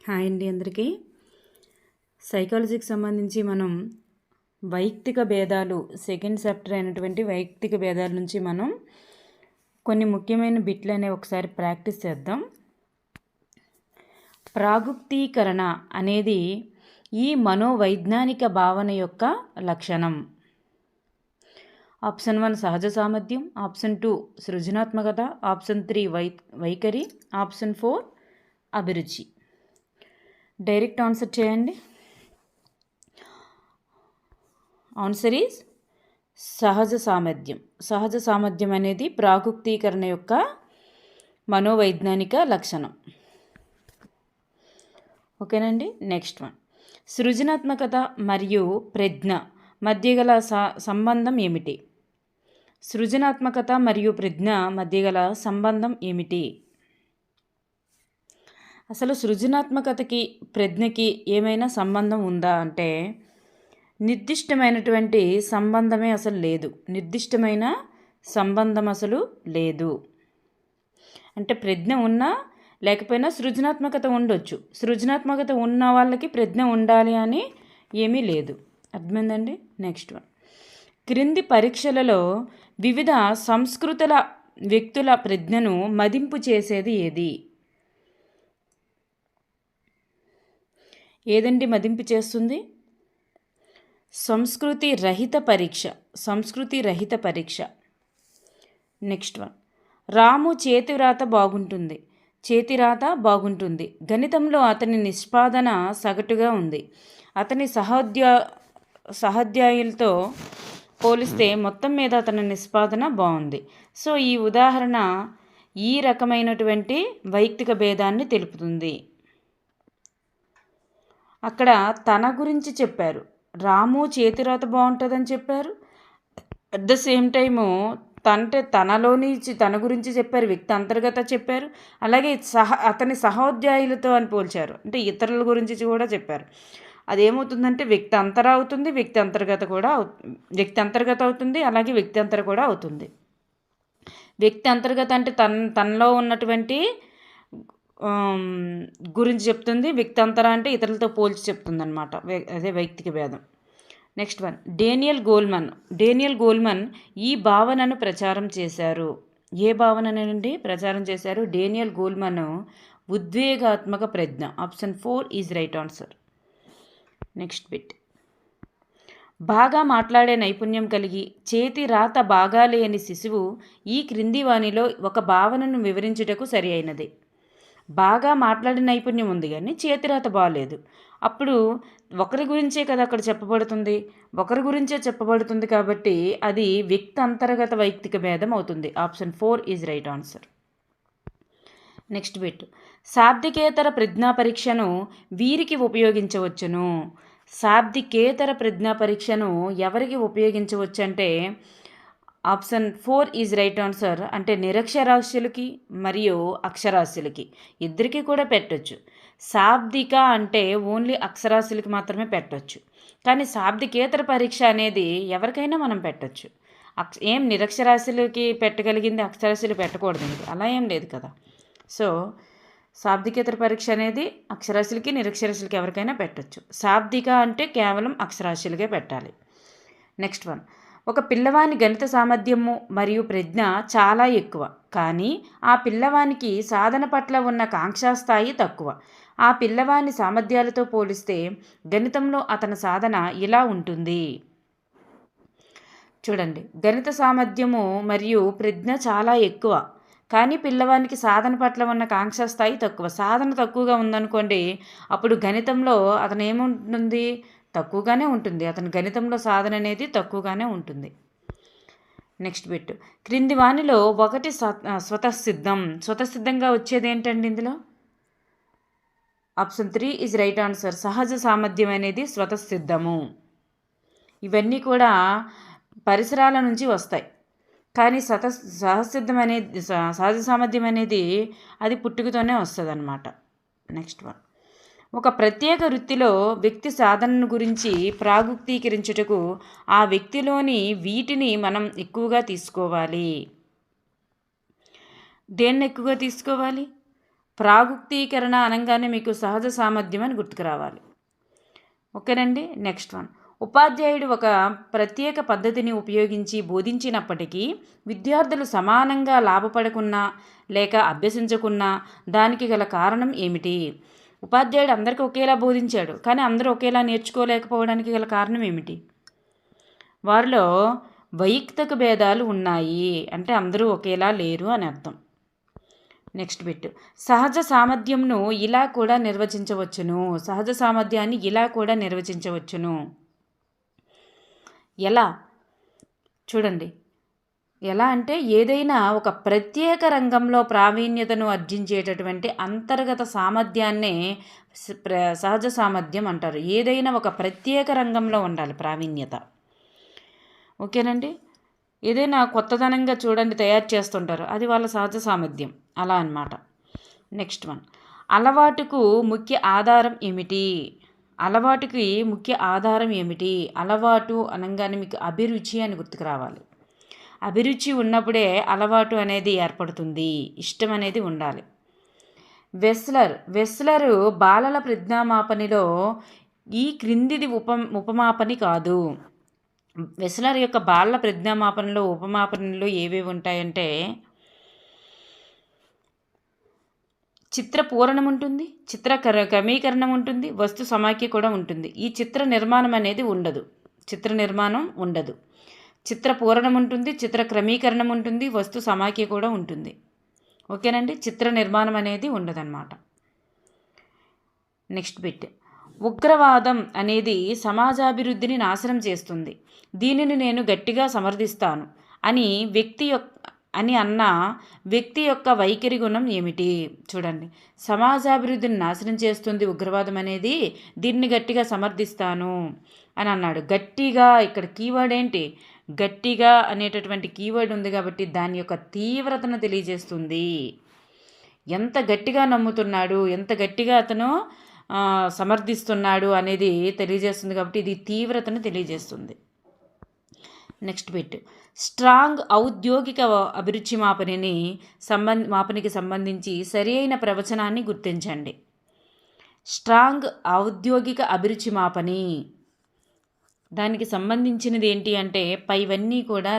Hi అండి అందరికీ. సైకాలజీకి సంబంధించి మనం వైయక్తిక భేదాలు సెకండ్ చాప్టర్ అయినటువంటి వైయక్తిక భేదాల నుంచి మనం కొన్ని ముఖ్యమైన బిట్లు అనేవి ఒకసారి ప్రాక్టీస్ చేద్దాం. ప్రాగుక్తీకరణ అనేది ఈ మనోవైజ్ఞానిక భావన యొక్క లక్షణం. ఆప్షన్ 1 సహజ సామర్థ్యం, ఆప్షన్ 2 సృజనాత్మకత, ఆప్షన్ 3 వైఖరి, ఆప్షన్ 4 అభిరుచి. డైరెక్ట్ ఆన్సర్ చేయండి. ఆన్సర్ ఈజ్ సహజ సామర్థ్యం. సహజ సామర్థ్యం అనేది ప్రాగుక్తీకరణ యొక్క మనోవైజ్ఞానిక లక్షణం. ఓకేనండి. నెక్స్ట్ వన్, సృజనాత్మకత మరియు ప్రజ్ఞ మధ్య గల సంబంధం ఏమిటి? సృజనాత్మకత మరియు ప్రజ్ఞ మధ్య గల సంబంధం ఏమిటి? అసలు సృజనాత్మకతకి ప్రజ్ఞకి ఏమైనా సంబంధం ఉందా అంటే నిర్దిష్టమైనటువంటి సంబంధమే అసలు లేదు. నిర్దిష్టమైన సంబంధం అసలు లేదు. అంటే ప్రజ్ఞ ఉన్నా లేకపోయినా సృజనాత్మకత ఉండొచ్చు. సృజనాత్మకత ఉన్న వాళ్ళకి ప్రజ్ఞ ఉండాలి అని ఏమీ లేదు. అర్థమైందండి. నెక్స్ట్ వన్, క్రింది పరీక్షలలో వివిధ సంస్కృతుల వ్యక్తుల ప్రజ్ఞను మదింపు చేసేది ఏది? ఏదండి మదింపు చేస్తుంది? సంస్కృతి రహిత పరీక్ష. సంస్కృతి రహిత పరీక్ష. నెక్స్ట్ వన్, రాము చేతిరాత బాగుంటుంది. చేతిరాత బాగుంటుంది. గణితంలో అతని నిష్పాదన సగటుగా ఉంది. అతని సహోద్యాయులతో పోలిస్తే మొత్తం మీద అతని నిష్పాదన బాగుంది. సో ఈ ఉదాహరణ ఈ రకమైనటువంటి వైయక్తిక భేదాన్ని తెలుపుతుంది. అక్కడ తన గురించి చెప్పారు. రాము చేతిరాత బాగుంటుందని చెప్పారు. అట్ ద సేమ్ టైము తనలోని తన గురించి చెప్పారు, వ్యక్తి అంతర్గత చెప్పారు. అలాగే అతని సహోద్యాయులతో అని పోల్చారు, అంటే ఇతరుల గురించి కూడా చెప్పారు. అదేమవుతుందంటే వ్యక్తి అంతర అవుతుంది, వ్యక్తి అంతర్గత అవుతుంది, అలాగే వ్యక్తి అంతర కూడా అవుతుంది. వ్యక్తి అంతర్గత అంటే తనలో ఉన్నటువంటి గురించి చెప్తుంది. వ్యక్తి అంతర అంటే ఇతరులతో పోల్చి చెప్తుంది అనమాట. అదే వైయక్తిక భేదం. నెక్స్ట్ వన్, డేనియల్ గోల్మన్ ఈ భావనను ప్రచారం చేశారు. ఏ భావననండి ప్రచారం చేశారు? డేనియల్ గోల్మన్ ఉద్వేగాత్మక ప్రజ్ఞ. Option 4 is right answer. Next bit, బాగా మాట్లాడే నైపుణ్యం కలిగి చేతి రాత బాగా లేని శిశువు ఈ క్రింది వానిలో ఒక భావనను వివరించుటకు సరి అయినది. బాగా మాట్లాడే నైపుణ్యం ఉంది కానీ చేతిరాత బాగాలేదు. అప్పుడు ఒకరి గురించే కదా అక్కడ చెప్పబడుతుంది. ఒకరి గురించే చెప్పబడుతుంది కాబట్టి అది వ్యక్తి అంతర్గత వైయక్తిక భేదం అవుతుంది. Option 4 is right answer. Next bit, శాబ్దికేతర ప్రజ్ఞా పరీక్షను వీరికి ఉపయోగించవచ్చును. శాబ్దికేతర ప్రజ్ఞా పరీక్షను ఎవరికి ఉపయోగించవచ్చు అంటే ఆప్షన్ 4 ఈజ్ రైట్ ఆన్సర్. అంటే నిరక్షరాస్యులకి మరియు అక్షరాస్యులకి ఇద్దరికి కూడా పెట్టవచ్చు. శాబ్దిక అంటే ఓన్లీ అక్షరాస్యులకి మాత్రమే పెట్టవచ్చు. కానీ శాబ్దికేతర పరీక్ష అనేది ఎవరికైనా మనం పెట్టవచ్చు. ఏం నిరక్షరాస్యులకి పెట్టగలిగింది అక్షరాస్యులు పెట్టకూడదు, అలా ఏం లేదు కదా. సో శాబ్దికేతర పరీక్ష అనేది అక్షరాస్యులకి నిరక్షరాస్యులకి ఎవరికైనా పెట్టవచ్చు. శాబ్దిక అంటే కేవలం అక్షరాస్యులకే పెట్టాలి. నెక్స్ట్ వన్, ఒక పిల్లవాని గణిత సామర్థ్యము మరియు ప్రజ్ఞ చాలా ఎక్కువ, కానీ ఆ పిల్లవానికి సాధన పట్ల ఉన్న కాంక్షాస్థాయి తక్కువ. ఆ పిల్లవాని సామర్థ్యాలతో పోలిస్తే గణితంలో అతని సాధన ఇలా ఉంటుంది. చూడండి, గణిత సామర్థ్యము మరియు ప్రజ్ఞ చాలా ఎక్కువ, కానీ పిల్లవానికి సాధన పట్ల ఉన్న కాంక్షాస్థాయి తక్కువ. సాధన తక్కువగా ఉందనుకోండి, అప్పుడు గణితంలో అతను ఏముంటుంది? తక్కువగానే ఉంటుంది. అతని గణితంలో సాధన అనేది తక్కువగానే ఉంటుంది. నెక్స్ట్ బిట్, క్రింది వానిలో ఒకటి స్వతసిద్ధంగా వచ్చేది ఏంటండి ఇందులో? Option 3 is right answer. సహజ సామర్థ్యం అనేది స్వతసిద్ధము. ఇవన్నీ కూడా పరిసరాల నుంచి వస్తాయి, కానీ సహజ సామర్థ్యం అనేది అది పుట్టుకతోనే వస్తుంది అన్నమాట. నెక్స్ట్ వన్, ఒక ప్రత్యేక వృత్తిలో వ్యక్తి సాధనను గురించి ప్రాగుక్తీకరించుటకు ఆ వ్యక్తిలోని వీటిని మనం ఎక్కువగా తీసుకోవాలి. దేన్ని ఎక్కువగా తీసుకోవాలి? ప్రాగుక్తీకరణ అనగానే మీకు సహజ సామర్థ్యం అని గుర్తుకు రావాలి. ఓకేనండి. నెక్స్ట్ వన్, ఉపాధ్యాయుడు ఒక ప్రత్యేక పద్ధతిని ఉపయోగించి బోధించినప్పటికీ విద్యార్థులు సమానంగా లాభపడకున్నా లేక అభ్యసించకున్నా దానికి గల కారణం ఏమిటి? ఉపాధ్యాయుడు అందరికీ ఒకేలా బోధించాడు, కానీ అందరూ ఒకేలా నేర్చుకోలేకపోవడానికి గల కారణం ఏమిటి? వారిలో వైయక్తిక భేదాలు ఉన్నాయి, అంటే అందరూ ఒకేలా లేరు అని అర్థం. నెక్స్ట్ బిట్, సహజ సామర్థ్యంను ఇలా కూడా నిర్వచించవచ్చును. సహజ సామర్థ్యాన్ని ఇలా కూడా నిర్వచించవచ్చును. ఎలా? చూడండి, ఎలా అంటే ఏదైనా ఒక ప్రత్యేక రంగంలో ప్రావీణ్యతను ఆర్జించేటటువంటి అంతర్గత సామర్థ్యాన్నే సహజ సామర్థ్యం అంటారు. ఏదైనా ఒక ప్రత్యేక రంగంలో ఉండాలి ప్రావీణ్యత. ఓకేనండి. ఏదైనా కొత్తదనంగా చూడండి తయారు చేస్తుంటారు, అది వాళ్ళ సహజ సామర్థ్యం, అలా అన్నమాట. నెక్స్ట్ వన్, అలవాటుకు ముఖ్య ఆధారం ఏమిటి? అలవాటుకి ముఖ్య ఆధారం ఏమిటి? అలవాటు అనగానే మీకు అభిరుచి అని గుర్తుకు రావాలి. అభిరుచి ఉన్నప్పుడే అలవాటు అనేది ఏర్పడుతుంది, ఇష్టం అనేది ఉండాలి. వెస్లరు బాలల ప్రజ్ఞామాపనిలో ఈ క్రిందిది ఉపమాపని కాదు. వెస్లర్ యొక్క బాలల ప్రజ్ఞామాపనలో ఉపమాపనలు ఏవేవి ఉంటాయంటే చిత్ర పూరణం ఉంటుంది, చిత్ర క్రమీకరణం ఉంటుంది, వస్తు సమాఖ్య కూడా ఉంటుంది. ఈ చిత్ర నిర్మాణం అనేది ఉండదు. చిత్ర పూరణం ఉంటుంది, చిత్ర క్రమీకరణం ఉంటుంది, వస్తు సమాఖ్య కూడా ఉంటుంది. ఓకేనండి. చిత్ర నిర్మాణం అనేది ఉండదన్నమాట. నెక్స్ట్ బిట్, ఉగ్రవాదం అనేది సమాజాభివృద్ధిని నాశనం చేస్తుంది, దీనిని నేను గట్టిగా సమర్థిస్తాను అని అన్న వ్యక్తి యొక్క వైఖరి గుణం ఏమిటి? చూడండి, సమాజాభివృద్ధిని నాశనం చేస్తుంది ఉగ్రవాదం అనేది, దీన్ని గట్టిగా సమర్థిస్తాను అని అన్నాడు. గట్టిగా, ఇక్కడ కీవర్డ్ ఏంటి? గట్టిగా అనేటటువంటి కీవర్డ్ ఉంది కాబట్టి దాని యొక్క తీవ్రతను తెలియజేస్తుంది. ఎంత గట్టిగా నమ్ముతున్నాడు, ఎంత గట్టిగా అతను సమర్థిస్తున్నాడు అనేది తెలియజేస్తుంది కాబట్టి ఇది తీవ్రతను తెలియజేస్తుంది. నెక్స్ట్ బిట్, స్ట్రాంగ్ ఔద్యోగిక అభిరుచి మాపనికి సంబంధించి సరి అయిన ప్రవచనాన్ని గుర్తించండి. స్ట్రాంగ్ ఔద్యోగిక అభిరుచి మాపని దానికి సంబంధించినది ఏంటి అంటే పైవన్నీ కూడా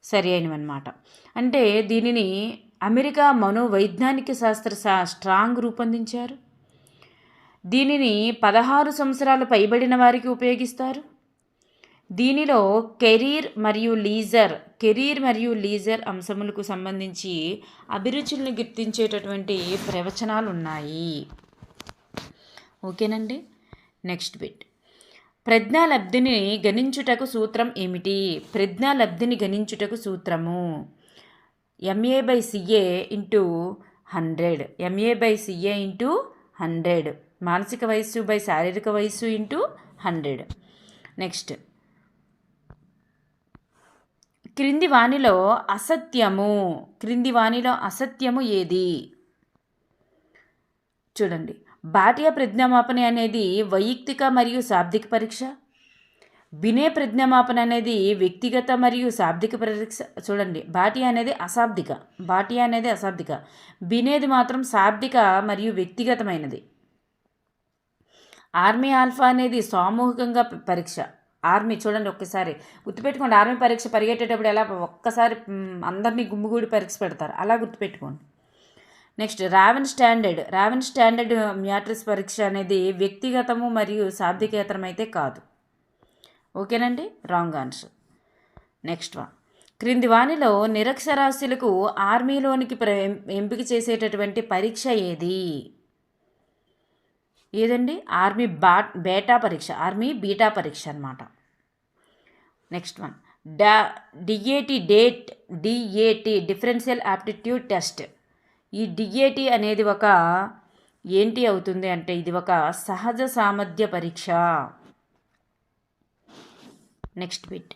సరి అయినవన్నమాట. అంటే దీనిని అమెరికా మనోవైజ్ఞానిక శాస్త్ర స్ట్రాంగ్ రూపొందించారు. దీనిని 16 సంవత్సరాలు పైబడిన వారికి ఉపయోగిస్తారు. దీనిలో కెరీర్ మరియు లీజర్ అంశములకు సంబంధించి అభిరుచులను గుర్తించేటటువంటి ప్రవచనాలు ఉన్నాయి. ఓకేనండి. నెక్స్ట్ బిట్, ప్రజ్ఞాలబ్ధిని గణించుటకు సూత్రం ఏమిటి? ప్రజ్ఞాలబ్ధిని గణించుటకు సూత్రము MA/CA × 100. MA/CA × 100. మానసిక వయస్సు బై శారీరక వయస్సు × 100. నెక్స్ట్, క్రింది వానిలో అసత్యము ఏది? చూడండి, భాటియా ప్రజ్ఞామాపన అనేది వైయక్తిక మరియు శాబ్దిక పరీక్ష. బినే ప్రజ్ఞామాపన అనేది వ్యక్తిగత మరియు శాబ్దిక పరీక్ష. చూడండి, భాటియా అనేది అశాబ్దిక, బినేది మాత్రం శాబ్దిక మరియు వ్యక్తిగతమైనది. ఆర్మీ ఆల్ఫా అనేది సామూహికంగా పరీక్ష. ఆర్మీ చూడండి, ఒక్కసారి గుర్తుపెట్టుకోండి, ఆర్మీ పరీక్ష పరిగెట్టేటప్పుడు ఎలా ఒక్కసారి అందరినీ గుమ్మిగూడి పరీక్ష పెడతారు, అలా గుర్తుపెట్టుకోండి. నెక్స్ట్, రావెన్ స్టాండర్డ్ మ్యాట్రిక్స్ పరీక్ష అనేది వ్యక్తిగతము మరియు శాబ్దికేతరం అయితే కాదు. ఓకేనండి, రాంగ్ ఆన్సర్. నెక్స్ట్ వన్, క్రింది వానిలో నిరక్షరాస్యులకు ఆర్మీలోనికి ఎంపిక చేసేటటువంటి పరీక్ష ఏదండి? ఆర్మీ బీటా పరీక్ష అన్నమాట. Next one, DAT differential aptitude test. ఈ డిఏటి అనేది ఒక ఏంటి అవుతుంది అంటే ఇది ఒక సహజ సామర్థ్య పరీక్ష. నెక్స్ట్ బిట్,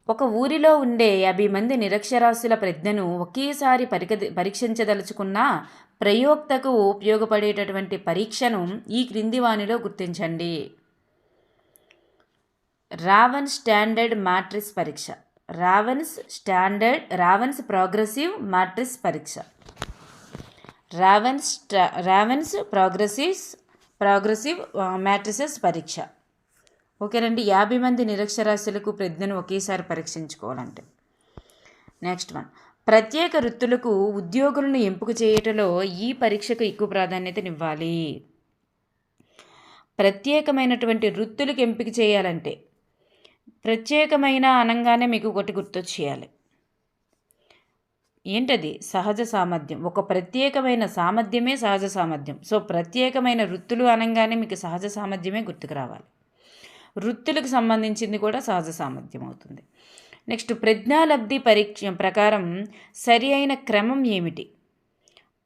ఒక ఊరిలో ఉండే 50 మంది నిరక్షరాస్యుల ప్రజ్ఞను ఒకేసారి పరీక్షించదలుచుకున్న ప్రయోక్తకు ఉపయోగపడేటటువంటి పరీక్షను ఈ క్రింది వానిలో గుర్తించండి. రావెన్ స్టాండర్డ్ మ్యాట్రిక్స్ పరీక్ష, రావెన్స్ ప్రోగ్రెసివ్ మ్యాట్రిక్స్ పరీక్ష. రావెన్స్ ప్రోగ్రెసివ్ మ్యాట్రిసెస్ పరీక్ష. ఓకేనండి, 50 మంది నిరక్షరాస్యులకు ప్రజ్ఞను ఒకేసారి పరీక్షించుకోవాలంటే. నెక్స్ట్ వన్, ప్రత్యేక వృత్తులకు ఉద్యోగులను ఎంపిక చేయటంలో ఈ పరీక్షకు ఎక్కువ ప్రాధాన్యతనివ్వాలి. ప్రత్యేకమైనటువంటి వృత్తులకు ఎంపిక చేయాలంటే, ప్రత్యేకమైన అనగానే మీకు ఒకటి గుర్తొచ్చేయాలి. ఏంటది? సహజ సామర్థ్యం. ఒక ప్రత్యేకమైన సామర్థ్యమే సహజ సామర్థ్యం. సో ప్రత్యేకమైన వృత్తులు అనగానే మీకు సహజ సామర్థ్యమే గుర్తుకు రావాలి. వృత్తులకు సంబంధించింది కూడా సహజ సామర్థ్యం అవుతుంది. నెక్స్ట్, ప్రజ్ఞాలబ్ధి పరీక్ష ప్రకారం సరి అయిన క్రమం ఏమిటి?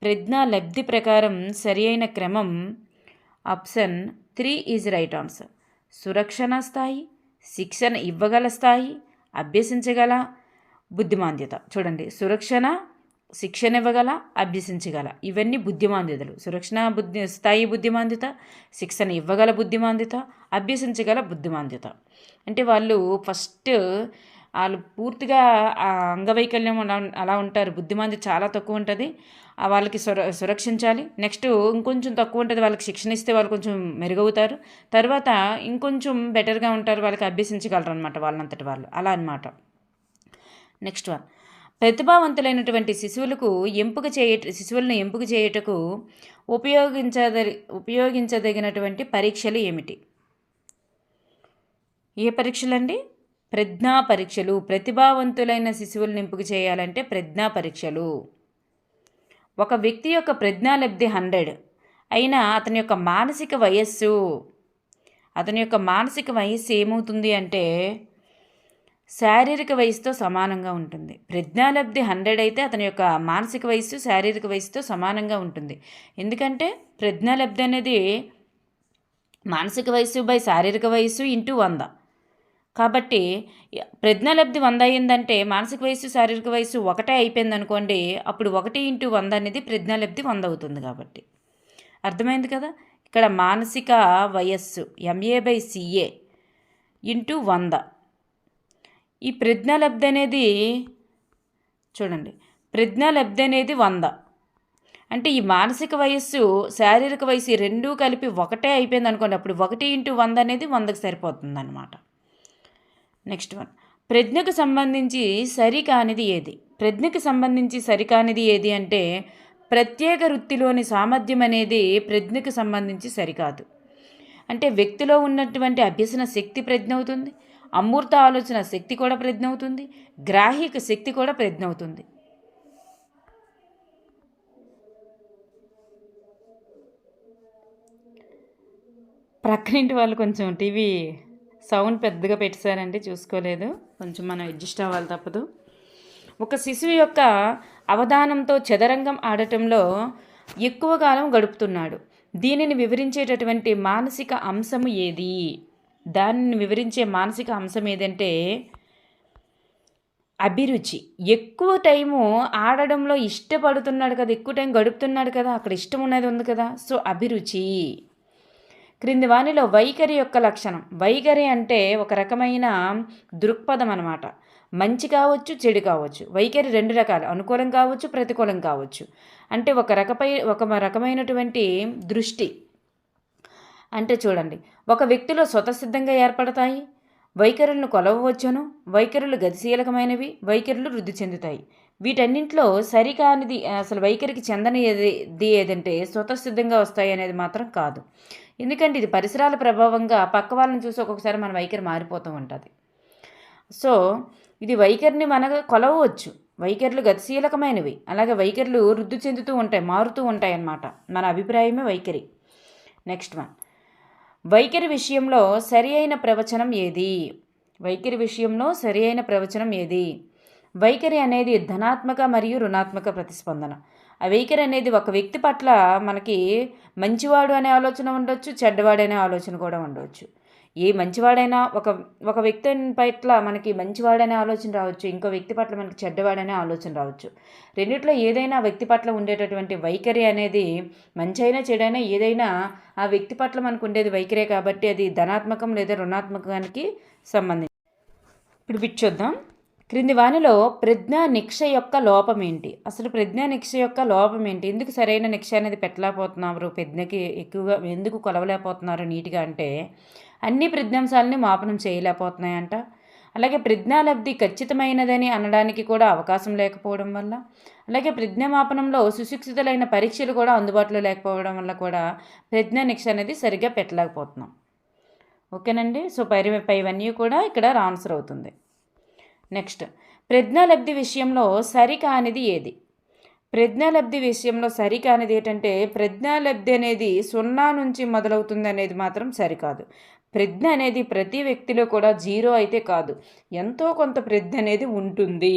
ప్రజ్ఞాలబ్ధి ప్రకారం సరి అయిన క్రమం ఆప్షన్ 3 ఈజ్ రైట్ ఆన్సర్. సురక్షణ స్థాయి, శిక్షణ ఇవ్వగల స్థాయి, అభ్యసించగల, బుద్ధిమాంద్యత. చూడండి, సురక్షణ, శిక్షణ ఇవ్వగల, అభ్యసించగల, ఇవన్నీ బుద్ధిమాంద్యతలు. స్థాయి బుద్ధిమాంద్యత, శిక్షణ ఇవ్వగల బుద్ధిమాంద్యత, అభ్యసించగల బుద్ధిమాంద్యత. అంటే వాళ్ళు పూర్తిగా అంగవైకల్యం అలా ఉంటారు. బుద్ధిమాంద్యత చాలా తక్కువ ఉంటుంది, వాళ్ళకి సురక్షించాలి. నెక్స్ట్ ఇంకొంచెం తక్కువ ఉంటుంది, వాళ్ళకి శిక్షణ ఇస్తే వాళ్ళు కొంచెం మెరుగవుతారు. తర్వాత ఇంకొంచెం బెటర్గా ఉంటారు, వాళ్ళకి అభ్యసించగలరు అనమాట, వాళ్ళంతటి వాళ్ళు అలా అనమాట. నెక్స్ట్ వన్, ప్రతిభావంతులైనటువంటి శిశువులను ఎంపిక చేయుటకు ఉపయోగించదగినటువంటి పరీక్షలు ఏమిటి? ఏ పరీక్షలండి? ప్రజ్ఞా పరీక్షలు. ప్రతిభావంతులైన శిశువులను ఎంపిక చేయాలంటే ప్రజ్ఞా పరీక్షలు. ఒక వ్యక్తి యొక్క ప్రజ్ఞాలబ్ధి 100 అయినా అతని యొక్క మానసిక వయస్సు ఏమవుతుంది అంటే శారీరక వయసుతో సమానంగా ఉంటుంది. ప్రజ్ఞాలబ్ధి 100 అయితే అతని యొక్క మానసిక వయస్సు శారీరక వయసుతో సమానంగా ఉంటుంది. ఎందుకంటే ప్రజ్ఞాలబ్ధి అనేది మానసిక వయస్సు బై శారీరక వయస్సు ఇంటూ 100. కాబట్టి ప్రజ్ఞాలబ్ధి 100 అయ్యిందంటే మానసిక వయస్సు శారీరక వయస్సు ఒకటే అయిపోయింది అనుకోండి, అప్పుడు 1 ఇంటూ 100 అనేది ప్రజ్ఞాలబ్ధి 100 అవుతుంది. కాబట్టి అర్థమైంది కదా. ఇక్కడ మానసిక వయస్సు MA/CA ఇంటూ 100. ఈ ప్రజ్ఞాలబ్ధి అనేది చూడండి, ప్రజ్ఞాలబ్ధి అనేది 100 అంటే ఈ మానసిక వయస్సు శారీరక వయస్సు ఈ రెండూ కలిపి ఒకటే అయిపోయింది అనుకోండి, అప్పుడు 1 ఇంటూ 100 అనేది 100కి సరిపోతుంది అనమాట. నెక్స్ట్ వన్, ప్రజ్ఞకు సంబంధించి సరికానిది ఏది అంటే ప్రత్యేక వృత్తిలోని సామర్థ్యం అనేది ప్రజ్ఞకు సంబంధించి సరికాదు. అంటే వ్యక్తిలో ఉన్నటువంటి అభ్యసన శక్తి ప్రజ్ఞ అవుతుంది, అమూర్త ఆలోచన శక్తి కూడా ప్రజ్ఞ అవుతుంది, గ్రాహిక శక్తి కూడా ప్రజ్ఞ అవుతుంది. ప్రక్కనింటి వాళ్ళు కొంచెం టీవీ సౌండ్ పెద్దగా పెట్టేశారండి, చూసుకోలేదు. కొంచెం మనం అడ్జస్ట్ అవ్వాలి, తప్పదు. ఒక శిశువు యొక్క అవధానంతో చదరంగం ఆడటంలో ఎక్కువ కాలం గడుపుతున్నాడు. దీనిని వివరించేటటువంటి మానసిక అంశము ఏది? దానిని వివరించే మానసిక అంశం ఏదంటే అభిరుచి. ఎక్కువ టైము ఆడడంలో ఇష్టపడుతున్నాడు కదా, ఎక్కువ టైం గడుపుతున్నాడు కదా, అక్కడ ఇష్టం ఉన్నది ఉంది కదా, సో అభిరుచి. క్రింది వానిలో వైఖరి యొక్క లక్షణం. వైఖరి అంటే ఒక రకమైన దృక్పథం అన్నమాట. మంచి కావచ్చు, చెడు కావచ్చు. వైఖరి 2 రకాలు, అనుకూలం కావచ్చు, ప్రతికూలం కావచ్చు. అంటే ఒక రకమైనటువంటి దృష్టి. అంటే చూడండి, ఒక వ్యక్తిలో స్వతసిద్ధంగా ఏర్పడతాయి వైఖరులను కొలవవచ్చును, వైఖరులు గతిశీలకమైనవి, వైఖరులు వృద్ధి చెందుతాయి. వీటన్నింటిలో సరికానిది, అసలు వైఖరికి చెందని ఏదంటే స్వతసిద్ధంగా వస్తాయి అనేది మాత్రం కాదు. ఎందుకంటే ఇది పరిసరాల ప్రభావంగా పక్క వాళ్ళని చూసి ఒక్కొక్కసారి మన వైఖరి మారిపోతూ ఉంటుంది. సో ఇది వైఖరిని మనకు కొలవచ్చు. వైఖరులు గతిశీలకమైనవి, అలాగే వైఖరులు వృద్ధి చెందుతూ ఉంటాయి, మారుతూ ఉంటాయి అన్నమాట. మన అభిప్రాయమే వైఖరి. నెక్స్ట్ వన్, వైఖరి విషయంలో సరి అయిన ప్రవచనం ఏది? వైఖరి అనేది ధనాత్మక మరియు రుణాత్మక ప్రతిస్పందన. ఆ వైఖరి అనేది ఒక వ్యక్తి పట్ల మనకి మంచివాడు అనే ఆలోచన ఉండొచ్చు, చెడ్డవాడు అనే ఆలోచన కూడా ఉండవచ్చు. ఏ మంచివాడైనా ఒక వ్యక్తి పట్ల మనకి మంచివాడనే ఆలోచన రావచ్చు, ఇంకో వ్యక్తి పట్ల మనకి చెడ్డవాడనే ఆలోచన రావచ్చు. రెండిట్లో ఏదైనా వ్యక్తి పట్ల ఉండేటటువంటి వైఖరి అనేది మంచైనా చెడైనా ఏదైనా ఆ వ్యక్తి పట్ల మనకు ఉండేది వైఖరే. కాబట్టి అది ధనాత్మకం లేదా రుణాత్మకానికి సంబంధించి. ఇప్పుడు బిట్ చూద్దాం. క్రింది వానిలో ప్రజ్ఞా నిక్ష యొక్క లోపం ఏంటి? అసలు ప్రజ్ఞా నిక్ష యొక్క లోపం ఏంటి? ఎందుకు సరైన నిక్ష అనేది పెట్టలేకపోతున్నారు? ప్రజ్ఞకి ఎక్కువగా ఎందుకు కొలవలేకపోతున్నారు నీట్గా అంటే, అన్ని ప్రజ్ఞాంశాలని మాపనం చేయలేకపోతున్నాయంట. అలాగే ప్రజ్ఞాలబ్ధి ఖచ్చితమైనదని అనడానికి కూడా అవకాశం లేకపోవడం వల్ల, అలాగే ప్రజ్ఞామాపనంలో సుశిక్షితులైన పరీక్షలు కూడా అందుబాటులో లేకపోవడం వల్ల కూడా ప్రజ్ఞా నిక్ష అనేది సరిగ్గా పెట్టలేకపోతున్నాం. ఓకేనండి. సో పైవన్నీ కూడా ఇక్కడ ఆన్సర్ అవుతుంది. నెక్స్ట్, ప్రజ్ఞాలబ్ధి విషయంలో సరికానిది ఏది? ప్రజ్ఞాలబ్ధి విషయంలో సరికానిది ఏంటంటే, ప్రజ్ఞాలబ్ధి అనేది 0 నుంచి మొదలవుతుంది అనేది మాత్రం సరికాదు. ప్రజ్ఞ అనేది ప్రతి వ్యక్తిలో కూడా 0 అయితే కాదు, ఎంతో కొంత ప్రజ్ఞ అనేది ఉంటుంది.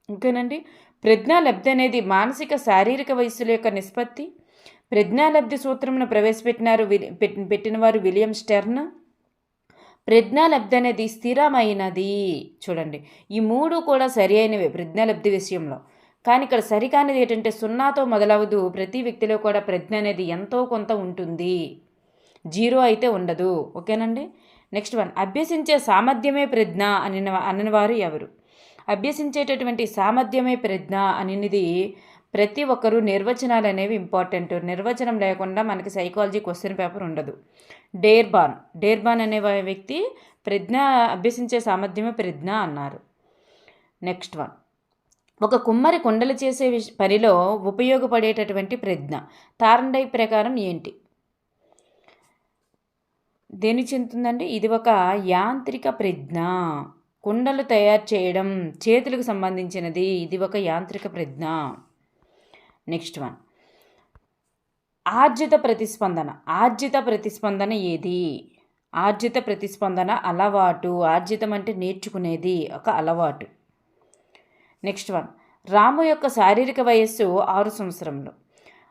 ఓకేనండి. ప్రజ్ఞాలబ్ధి అనేది మానసిక శారీరక వయస్సుల యొక్క నిష్పత్తి. ప్రజ్ఞాలబ్ధి సూత్రమును పెట్టిన వారు విలియం స్టెర్న్. ప్రజ్ఞాలబ్ధి అనేది స్థిరమైనది. చూడండి, ఈ 3 కూడా సరి అయినవే ప్రజ్ఞాలబ్ధి విషయంలో. కానీ ఇక్కడ సరికానిది ఏంటంటే 0తో మొదలవదు. ప్రతి వ్యక్తిలో కూడా ప్రజ్ఞ అనేది ఎంతో కొంత ఉంటుంది, 0 అయితే ఉండదు. ఓకేనండి. నెక్స్ట్ వన్, అభ్యసించే సామర్థ్యమే ప్రజ్ఞ అని వారు ఎవరు? అభ్యసించేటటువంటి సామర్థ్యమే ప్రజ్ఞ అనేది ప్రతి ఒక్కరూ నిర్వచనాలు అనేవి ఇంపార్టెంట్. నిర్వచనం లేకుండా మనకి సైకాలజీ క్వశ్చన్ పేపర్ ఉండదు. డేర్బాన్ అనే వ్యక్తి అభ్యసించే సామర్థ్యమే ప్రజ్ఞ అన్నారు. నెక్స్ట్ వన్, ఒక కుమ్మరి కుండలు చేసే పనిలో ఉపయోగపడేటటువంటి ప్రజ్ఞ థార్న్డైక్ ప్రకారం ఏంటి? దేని చెందుతుందండి? ఇది ఒక యాంత్రిక ప్రజ్ఞ. కుండలు తయారు చేయడం చేతులకు సంబంధించినది, ఇది ఒక యాంత్రిక ప్రజ్ఞ. నెక్స్ట్ వన్, ఆర్జిత ప్రతిస్పందన ఏది? ఆర్జిత ప్రతిస్పందన అలవాటు. ఆర్జితం అంటే నేర్చుకునేది, ఒక అలవాటు. నెక్స్ట్ వన్, రాము యొక్క శారీరక వయస్సు 6 సంవత్సరములు,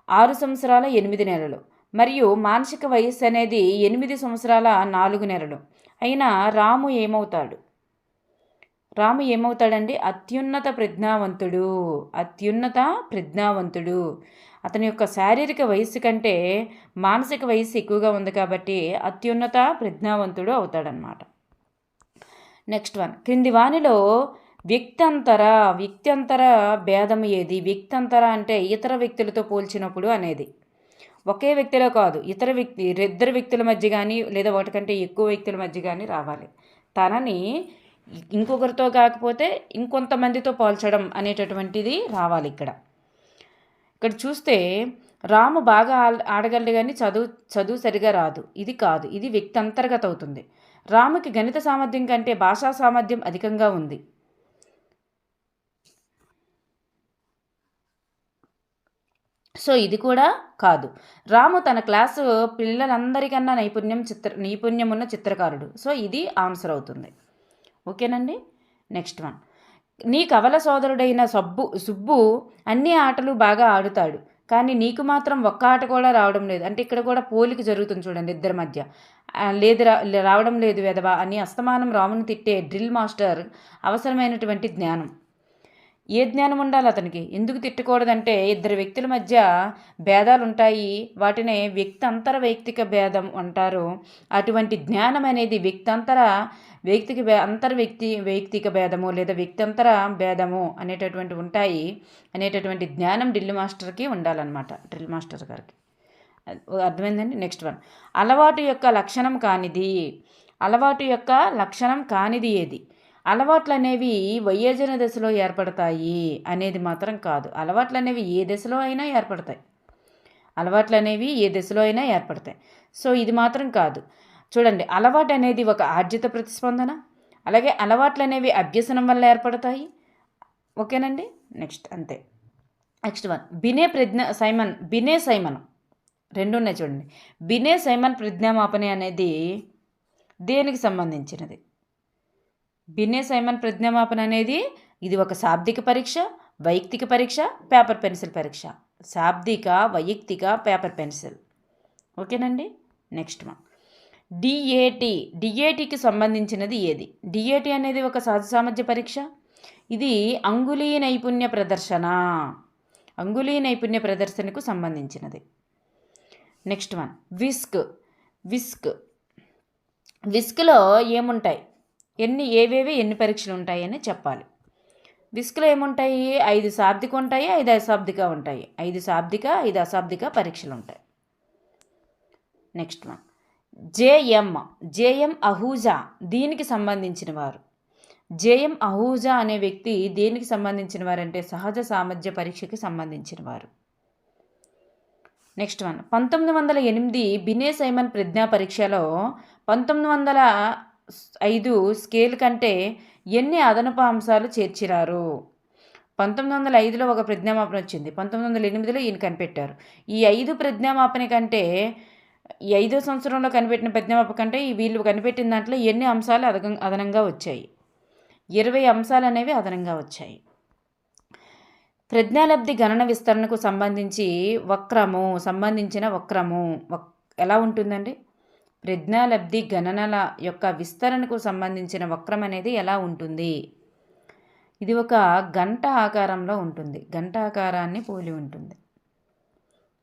6 సంవత్సరాల 8 నెలలు, మరియు మానసిక వయస్సు అనేది 8 సంవత్సరాల 4 నెలలు. అయినా రాము ఏమవుతాడండి? అత్యున్నత ప్రజ్ఞావంతుడు. అతని యొక్క శారీరక వయస్సు కంటే మానసిక వయస్సు ఎక్కువగా ఉంది కాబట్టి అత్యున్నత ప్రజ్ఞావంతుడు అవుతాడనమాట. నెక్స్ట్ వన్, క్రింది వానిలో వ్యక్త్యంతర భేదం ఏది? వ్యక్త్యంతర అంటే ఇతర వ్యక్తులతో పోల్చినప్పుడు అనేది. ఒకే వ్యక్తిలో కాదు, ఇద్దరు వ్యక్తుల మధ్య కానీ లేదా ఒకటికంటే ఎక్కువ వ్యక్తుల మధ్య కానీ రావాలి. తనని ఇంకొకరితో కాకపోతే ఇంకొంతమందితో పోల్చడం అనేటటువంటిది రావాలి. ఇక్కడ చూస్తే రాము బాగా ఆడగలడు కానీ చదువు సరిగా రాదు, ఇది కాదు, ఇది వ్యక్తి అంతర్గత అవుతుంది. రాముకి గణిత సామర్థ్యం కంటే భాషా సామర్థ్యం అధికంగా ఉంది. సో ఇది కూడా కాదు. రాము తన క్లాసు పిల్లలందరికన్నా నైపుణ్యం ఉన్న చిత్రకారుడు. సో ఇది ఆన్సర్ అవుతుంది. ఓకేనండి. నెక్స్ట్ వన్, నీ కవల సోదరుడైన సుబ్బు అన్ని ఆటలు బాగా ఆడుతాడు, కానీ నీకు మాత్రం ఒక్క ఆట కూడా రావడం లేదు. అంటే ఇక్కడ కూడా పోలిక జరుగుతుంది చూడండి ఇద్దరి మధ్య. రావడం లేదు వెధవా అని అస్తమానం రాముని తిట్టే డ్రిల్ మాస్టర్ అవసరమైనటువంటి జ్ఞానం. ఏ జ్ఞానం ఉండాలి అతనికి? ఎందుకు తిట్టకూడదంటే ఇద్దరు వ్యక్తుల మధ్య భేదాలు ఉంటాయి, వాటినే వ్యక్తిక భేదం అంటారు. అటువంటి జ్ఞానం అనేది వ్యక్తిక భేదము లేదా వ్యక్తంతర భేదము అనేటటువంటి ఉంటాయి. అనేటటువంటి జ్ఞానం డ్రిల్ మాస్టర్కి ఉండాలన్నమాట, డ్రిల్ మాస్టర్ గారికి. అర్థమైందండి. నెక్స్ట్ వన్, అలవాటు యొక్క లక్షణం కానిది ఏది? అలవాట్లు అనేవి వయోజన దశలో ఏర్పడతాయి అనేది మాత్రం కాదు. అలవాట్లు అనేవి ఏ దశలో అయినా ఏర్పడతాయి. సో ఇది మాత్రం కాదు. చూడండి, అలవాటు అనేది ఒక ఆర్జిత ప్రతిస్పందన. అలాగే అలవాట్లు అనేవి అభ్యసనం వల్ల ఏర్పడతాయి. ఓకేనండి. నెక్స్ట్ అంతే. నెక్స్ట్ వన్, బినే సైమన్ రెండు ఉన్నాయి చూడండి. బినే సైమన్ ప్రజ్ఞామాపనే అనేది దేనికి సంబంధించినది? బినే సైమన్ ప్రజ్ఞామాపన అనేది ఇది ఒక శాబ్దిక పరీక్ష, వైయక్తిక పరీక్ష, పేపర్ పెన్సిల్ పరీక్ష. శాబ్దిక, వైయక్తిక, పేపర్ పెన్సిల్. ఓకేనండి. నెక్స్ట్ వన్, డిఏటికి సంబంధించినది ఏది? డిఏటి అనేది ఒక సహజ సామర్థ్య పరీక్ష. ఇది అంగుళీ నైపుణ్య ప్రదర్శనకు సంబంధించినది. నెక్స్ట్ వన్, విస్క్లో ఏముంటాయి? ఎన్ని పరీక్షలు ఉంటాయని చెప్పాలి. విస్క్లో ఏముంటాయి? 5 శాబ్దిక ఉంటాయి, 5 అశాబ్దిక ఉంటాయి. 5 శాబ్దిక, 5 అశాబ్దిక పరీక్షలు ఉంటాయి. నెక్స్ట్ వన్ జేఎం అహూజా దీనికి సంబంధించిన వారు. జేఎం అహూజా అనే వ్యక్తి దేనికి సంబంధించిన వారంటే సహజ సామర్థ్య పరీక్షకి సంబంధించిన వారు. నెక్స్ట్ వన్ 1908 బినే సైమన్ ప్రజ్ఞా పరీక్షలో 1905 స్కేల్ కంటే ఎన్ని అదనపు అంశాలు చేర్చిరారు? 1905లో ఒక ప్రజ్ఞామాపన వచ్చింది, 1908లో ఈయన కనిపెట్టారు. ఈ 5 ప్రజ్ఞామాపన కంటే ఈ 5వ సంవత్సరంలో కనిపెట్టిన ప్రజ్ఞామాపన కంటే వీళ్ళు కనిపెట్టిన దాంట్లో ఎన్ని అంశాలు అదనంగా వచ్చాయి? 20 అంశాలు అనేవి అదనంగా వచ్చాయి. ప్రజ్ఞాలబ్ధి గణన విస్తరణకు సంబంధించిన వక్రము ఎలా ఉంటుందండి? ప్రజ్ఞాలబ్ధి గణనల యొక్క విస్తరణకు సంబంధించిన వక్రం అనేది ఎలా ఉంటుంది? ఇది ఒక గంట ఆకారంలో ఉంటుంది, గంట ఆకారాన్ని పోలి ఉంటుంది.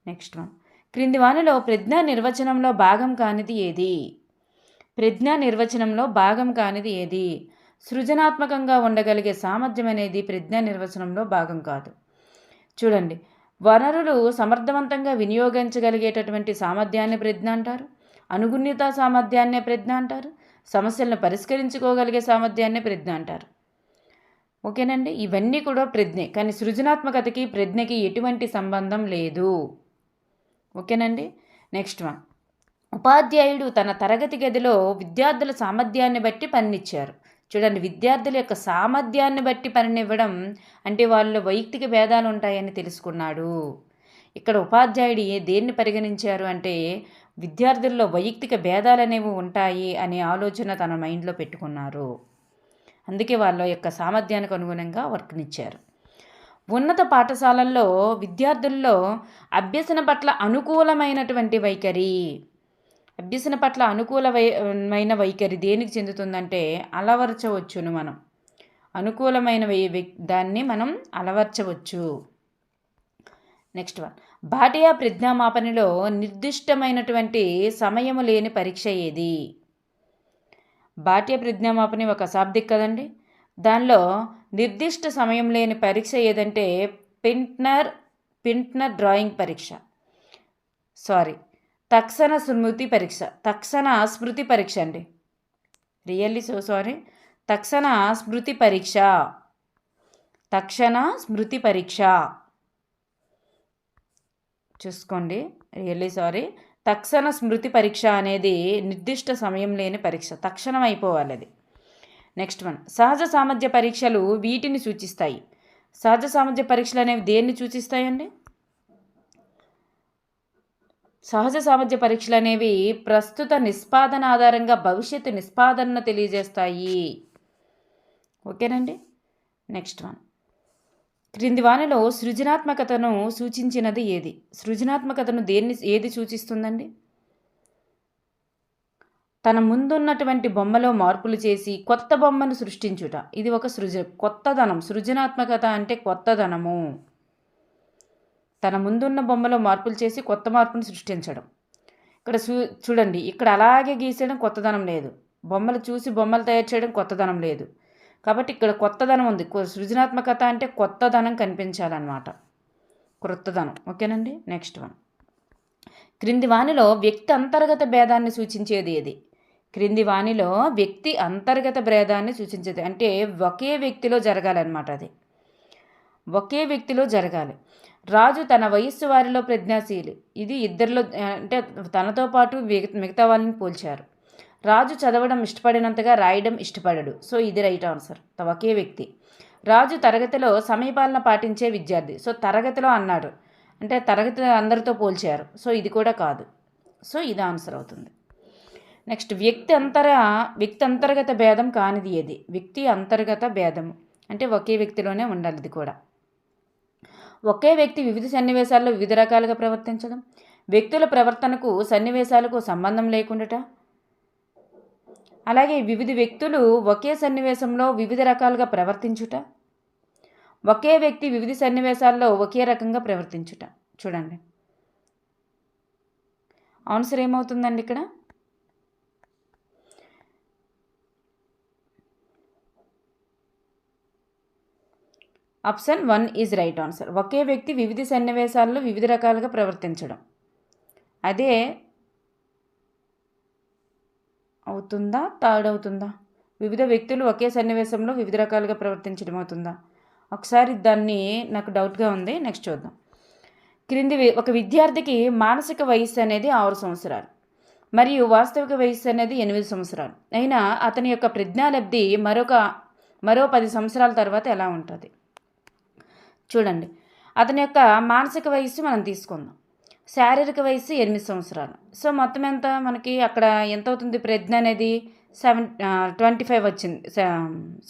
నెక్స్ట్ వన్ క్రింది వానిలో ప్రజ్ఞా నిర్వచనంలో భాగం కానిది ఏది? ప్రజ్ఞా నిర్వచనంలో భాగం కానిది ఏది? సృజనాత్మకంగా ఉండగలిగే సామర్థ్యం అనేది ప్రజ్ఞా నిర్వచనంలో భాగం కాదు. చూడండి, వనరులు సమర్థవంతంగా వినియోగించగలిగేటటువంటి సామర్థ్యాన్ని ప్రజ్ఞ అంటారు, అనుగుణ్యతా సామర్థ్యాన్నే ప్రజ్ఞ అంటారు, సమస్యలను పరిష్కరించుకోగలిగే సామర్థ్యాన్నే ప్రజ్ఞ అంటారు. ఓకేనండి, ఇవన్నీ కూడా ప్రజ్ఞే, కానీ సృజనాత్మకతకి ప్రజ్ఞకి ఎటువంటి సంబంధం లేదు. ఓకేనండి. నెక్స్ట్ వన్ ఉపాధ్యాయుడు తన తరగతి గదిలో విద్యార్థుల సామర్థ్యాన్ని బట్టి పనినిచ్చారు. చూడండి, విద్యార్థుల యొక్క సామర్థ్యాన్ని బట్టి పనినివ్వడం అంటే వాళ్ళ వైయక్తిక భేదాలు ఉంటాయని తెలుసుకున్నాడు. ఇక్కడ ఉపాధ్యాయుడు దేన్ని పరిగణించారు అంటే విద్యార్థుల్లో వైయక్తిక భేదాలు అనేవి ఉంటాయి అనే ఆలోచన తన మైండ్లో పెట్టుకున్నారు. అందుకే వాళ్ళ యొక్క సామర్థ్యానికి అనుగుణంగా వర్క్నిచ్చారు. ఉన్నత పాఠశాలల్లో విద్యార్థుల్లో అభ్యసన పట్ల అనుకూలమైనటువంటి వైఖరి వైఖరి దేనికి చెందుతుందంటే అలవర్చవచ్చును. మనం అనుకూలమైన దాన్ని మనం అలవర్చవచ్చు. నెక్స్ట్ వన్ భాటియా ప్రజ్ఞామాపనలో నిర్దిష్టమైనటువంటి సమయము లేని పరీక్ష ఏది? భాటియా ప్రజ్ఞామాపని ఒక అశాబ్దిక కదండి, దానిలో నిర్దిష్ట సమయం లేని పరీక్ష ఏదంటే పింట్నర్ డ్రాయింగ్ పరీక్ష, తక్షణ స్మృతి పరీక్ష అండి. తక్షణ స్మృతి పరీక్ష చూసుకోండి. తక్షణ స్మృతి పరీక్ష అనేది నిర్దిష్ట సమయం లేని పరీక్ష, తక్షణం అయిపోవాలి అది. నెక్స్ట్ వన్ సహజ సామర్థ్య పరీక్షలు వీటిని సూచిస్తాయి. సహజ సామర్థ్య పరీక్షలు అనేవి దేన్ని సూచిస్తాయండి? సహజ సామర్థ్య పరీక్షలు అనేవి ప్రస్తుత నిష్పాదన ఆధారంగా భవిష్యత్తు నిష్పాదనను తెలియజేస్తాయి. ఓకేనండి. నెక్స్ట్ వన్ క్రింది వానిలో సృజనాత్మకతను సూచించినది ఏది? సృజనాత్మకతను ఏది సూచిస్తుందండి? తన ముందున్నటువంటి బొమ్మలో మార్పులు చేసి కొత్త బొమ్మను సృష్టించుట, ఇది ఒక కొత్తదనం. సృజనాత్మకత అంటే కొత్తదనము. తన ముందున్న బొమ్మలో మార్పులు చేసి కొత్త మార్పును సృష్టించడం. ఇక్కడ చూడండి, ఇక్కడ అలాగే గీసేయడం కొత్తదనం లేదు, బొమ్మలు చూసి బొమ్మలు తయారు చేయడం కొత్తదనం లేదు. కాబట్టి ఇక్కడ కొత్తదనం ఉంది. సృజనాత్మకత అంటే కొత్తదనం కనిపించాలన్నమాట, క్రొత్తదనం. ఓకేనండి. నెక్స్ట్ వన్ క్రింది వానిలో వ్యక్తి అంతర్గత భేదాన్ని సూచించేది ఏది? క్రింది వానిలో వ్యక్తి అంతర్గత భేదాన్ని సూచించేది అంటే ఒకే వ్యక్తిలో జరగాలన్నమాట. అది ఒకే వ్యక్తిలో జరగాలి. రాజు తన వయస్సు వారిలో ప్రజ్ఞాశీలి, ఇది ఇద్దరిలో అంటే తనతో పాటు మిగతా వాళ్ళని పోల్చారు. రాజు చదవడం ఇష్టపడినంతగా రాయడం ఇష్టపడడు, సో ఇది రైట్ ఆన్సర్. ఒకే వ్యక్తి. రాజు తరగతిలో సమయపాలన పాటించే విద్యార్థి, సో తరగతిలో అన్నాడు అంటే తరగతి అందరితో పోల్చారు, సో ఇది కూడా కాదు, సో ఇది ఆన్సర్ అవుతుంది. నెక్స్ట్ వ్యక్తి అంతర్గత భేదం కానిది ఏది? వ్యక్తి అంతర్గత భేదము అంటే ఒకే వ్యక్తిలోనే ఉండాలి. ఇది కూడా ఒకే వ్యక్తి వివిధ సన్నివేశాల్లో వివిధ రకాలుగా ప్రవర్తించడం, వ్యక్తుల ప్రవర్తనకు సన్నివేశాలకు సంబంధం లేకుండా, అలాగే వివిధ వ్యక్తులు ఒకే సన్నివేశంలో వివిధ రకాలుగా ప్రవర్తించుట, ఒకే వ్యక్తి వివిధ సన్నివేశాల్లో ఒకే రకంగా ప్రవర్తించుట. చూడండి ఆన్సర్ ఏమవుతుందండి ఇక్కడ? Option 1 is right answer. ఒకే వ్యక్తి వివిధ సన్నివేశాల్లో వివిధ రకాలుగా ప్రవర్తించడం. అదే అవుతుందా, థర్డ్ అవుతుందా? వివిధ వ్యక్తులు ఒకే సన్నివేశంలో వివిధ రకాలుగా ప్రవర్తించడం అవుతుందా? ఒకసారి దాన్ని నాకు డౌట్గా ఉంది. నెక్స్ట్ చూద్దాం. ఒక విద్యార్థికి మానసిక వయస్సు అనేది 6 సంవత్సరాలు మరియు వాస్తవిక వయస్సు అనేది 8 సంవత్సరాలు. అయినా అతని యొక్క ప్రజ్ఞాలబ్ధి మరో 10 సంవత్సరాల తర్వాత ఎలా ఉంటుంది? చూడండి, అతని యొక్క మానసిక వయస్సు మనం తీసుకుందాం. శారీరక వయస్సు 8 సంవత్సరాలు. సో మొత్తం ఎంత మనకి అక్కడ ఎంత అవుతుంది? ప్రజ్ఞ అనేది 25 వచ్చింది.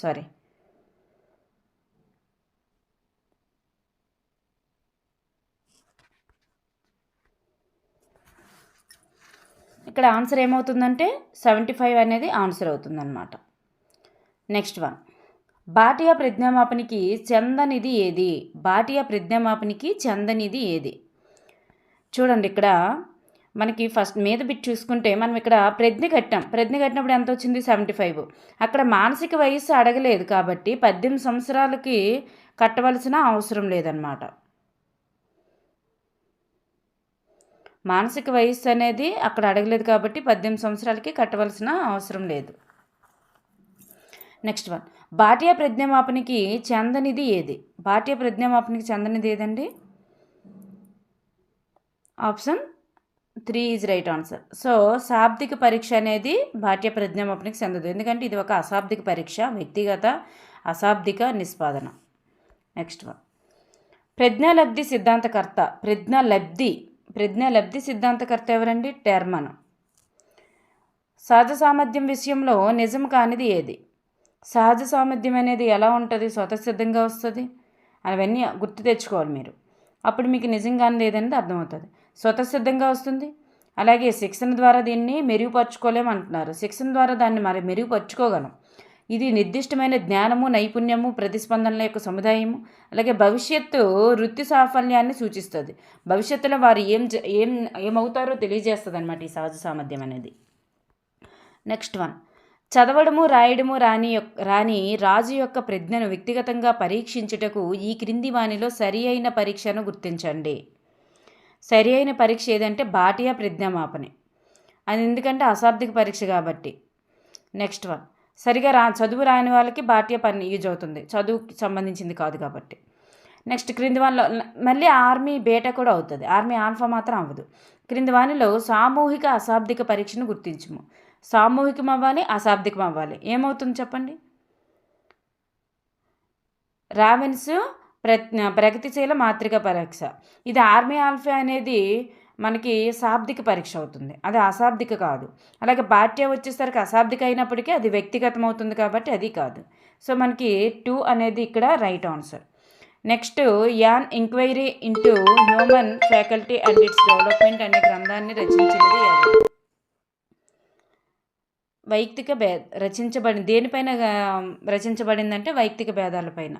సారీ, ఇక్కడ ఆన్సర్ ఏమవుతుందంటే 75 అనేది ఆన్సర్ అవుతుందన్నమాట. నెక్స్ట్ వన్, భాటియా ప్రజ్ఞామాపనికి చెందనిది ఏది? భాటియా ప్రజ్ఞామాపనికి చెందనిది ఏది? చూడండి, ఇక్కడ మనకి ఫస్ట్ మీద బిట్ చూసుకుంటే మనం ఇక్కడ ప్రజ్ఞ కట్టినప్పుడు ఎంత వచ్చింది? 75. అక్కడ మానసిక వయస్సు అడగలేదు కాబట్టి 18 సంవత్సరాలకి కట్టవలసిన అవసరం లేదన్నమాట. మానసిక వయస్సు అనేది అక్కడ అడగలేదు కాబట్టి 18 సంవత్సరాలకి కట్టవలసిన అవసరం లేదు. నెక్స్ట్ వన్, భాటియా ప్రజ్ఞామాపనికి చెందనిది ఏది? భాటియా ప్రజ్ఞామాపనికి చెందనిది ఏదండి? Option 3 is right answer. So శాబ్దిక పరీక్ష అనేది భాటియా ప్రజ్ఞామాపనికి చెందదు, ఎందుకంటే ఇది ఒక అశాబ్దిక పరీక్ష, వ్యక్తిగత అశాబ్దిక నిష్పాదన. Next one, ప్రజ్ఞాలబ్ధి సిద్ధాంతకర్త. ప్రజ్ఞాలబ్ధి సిద్ధాంతకర్త ఎవరండి? టెర్మన్. సహజ సామర్థ్యం విషయంలో నిజం కానిది ఏది? సహజ సామర్థ్యం అనేది ఎలా ఉంటుంది? స్వతసిద్ధంగా వస్తుంది. అవన్నీ గుర్తు తెచ్చుకోవాలి మీరు, అప్పుడు మీకు నిజంగానే లేదనేది అర్థమవుతుంది. స్వతసిద్ధంగా వస్తుంది. అలాగే శిక్షణ ద్వారా దీన్ని మెరుగుపరుచుకోలేమంటున్నారు. శిక్షణ ద్వారా దాన్ని మెరుగుపరుచుకోగలం. ఇది నిర్దిష్టమైన జ్ఞానము, నైపుణ్యము, ప్రతిస్పందనల యొక్క సముదాయము, అలాగే భవిష్యత్తు వృత్తి సాఫల్యాన్ని సూచిస్తుంది. భవిష్యత్తులో వారు ఏమవుతారో తెలియజేస్తుంది అన్నమాట ఈ సహజ సామర్థ్యం అనేది. నెక్స్ట్ వన్, చదవడము రాయడము రాని రాజు యొక్క ప్రజ్ఞను వ్యక్తిగతంగా పరీక్షించుటకు ఈ క్రింది వానిలో సరి అయిన పరీక్షను గుర్తించండి. సరి అయిన పరీక్ష ఏదంటే భాటియా ప్రజ్ఞామాపనే. అది ఎందుకంటే అశాబ్దిక పరీక్ష కాబట్టి. నెక్స్ట్ వన్, సరిగా చదువు రాని వాళ్ళకి భాటియా పని యూజ్ అవుతుంది, చదువుకి సంబంధించింది కాదు కాబట్టి. నెక్స్ట్ క్రింది వానిలో మళ్ళీ ఆర్మీ బేటా కూడా అవుతుంది, ఆర్మీ ఆల్ఫా మాత్రం అవ్వదు. క్రింది వానిలో సామూహిక అశాబ్దిక పరీక్షను గుర్తించము. సామూహికం అవ్వాలి, అశాబ్దికం అవ్వాలి. ఏమవుతుంది చెప్పండి? రావెన్స్ ప్రగతిశీల మాతృక పరీక్ష. ఇది ఆర్మీ ఆల్ఫా అనేది మనకి శాబ్దిక పరీక్ష అవుతుంది, అది అశాబ్దిక కాదు. అలాగే భాట్య వచ్చేసరికి అశాబ్దిక అయినప్పటికీ అది వ్యక్తిగతం అవుతుంది కాబట్టి అది కాదు. సో మనకి 2 అనేది ఇక్కడ right answer. Next, an enquiry into human faculty and its development అనే గ్రంథాన్ని రచించినది ఎవరు? వైయక్తిక రచించబడింది దేనిపైన రచించబడిందంటే వైయక్తిక భేదాలపైన.